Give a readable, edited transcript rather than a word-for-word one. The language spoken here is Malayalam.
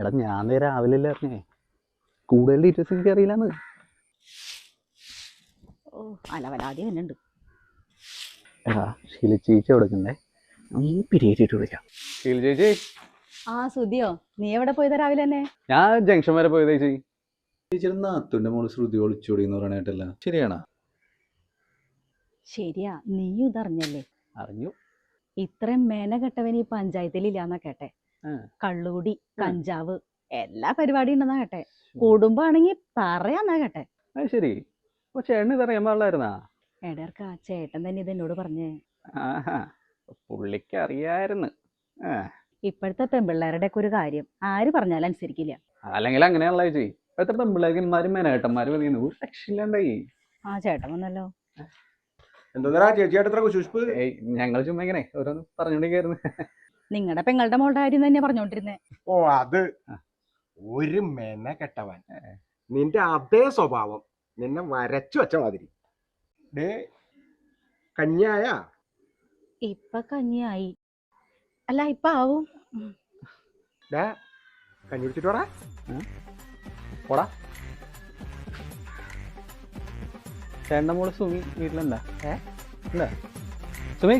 എടാ ഞാൻ രാവിലെ അല്ലേ അറിഞ്ഞേ, കൂടുതൽ ഡീറ്റെയിൽസ് എനിക്ക് അറിയില്ലാന്ന്. ഓ അലവലാതി തന്നെ ഉണ്ട്. എടാ ഷീല ചേച്ചി കൊടുക്കണ്ടേ, നീ പിരിയേറ്റിട്ട് വിളിക്കാം. ഷീല ചേച്ചി. ആ സുധിയോ, നീ എവിടെ പോയതാ രാവിലെ തന്നെ? ഞാൻ ജംഗ്ഷൻ വരെ പോയത് ചേച്ചി. ചേച്ചിയുടെ നാത്തൂന്റെ മോള് ശ്രുതി ഒളിച്ചോടി എന്ന് പറയാനായിട്ടല്ല, ശരിയാണോ? ശരിയാ, നീയും ഇതറിഞ്ഞല്ലേ? അറിഞ്ഞു. ഇത്രയും മേന കെട്ടവൻ ഈ പഞ്ചായത്തിലില്ലാന്നാ കേട്ടെ. കള്ളുകുടി, കഞ്ചാവ് എല്ലാ പരിപാടി ഉണ്ടെന്നാ കേട്ടെ. കുടുംബാണെങ്കി പറയാന്നാ കേട്ടെ. അത് ശരി. അപ്പൊ ചേട്ടന് ഇതറിയാൻ പാടില്ലായിരുന്നാ? എടർക്കാ ചേട്ടൻ തന്നെ ഇത് എന്നോട് പറഞ്ഞേ. പുള്ളിക്ക് അറിയായിരുന്നു. ഇപ്പോഴത്തെ പെൺപിള്ളേരുടെ ഒക്കെ ഒരു കാര്യം ആര് പറഞ്ഞാലും അനുസരിക്കില്ല. അല്ലെങ്കിൽ അങ്ങനെയുള്ള ചേച്ചി, ഇപ്പോഴത്തെ പെൺപിള്ളേക്കന്മാരും മേനേട്ടന്മാരും മതിയെന്ന് ഒരു രക്ഷയില്ലാണ്ടായി. ആ ചേട്ടൻ വന്നല്ലോ. എന്താ ചേച്ചിയായിട്ട് ഇത്ര കുശുഷ്പ്? ഞങ്ങൾ ചുമ്മാ ഇങ്ങനെ ഓരോന്ന് പറഞ്ഞോണ്ടിരിക്കായിരുന്നു. നിങ്ങളുടെ പെങ്ങളുടെ മോളുടെ കാര്യം തന്നെ പറഞ്ഞോണ്ടിരുന്നേ. ഓ അത് ഒരു മെന കെട്ടവൻ, നിന്റെ അതേ സ്വഭാവം, നിന്നെ വരച്ചു വെച്ച മാതിരി. ഡേ കന്യായ ഇപ്പൊ കഞ്ഞിയായി, അല്ല ഇപ്പൊ ആവും. കഞ്ഞി കുടിച്ചിട്ടോടാ. പോടാ. ചേട്ടൻ്റെ മോള് സുമി വീട്ടിലെന്താ? എന്താ സുമി?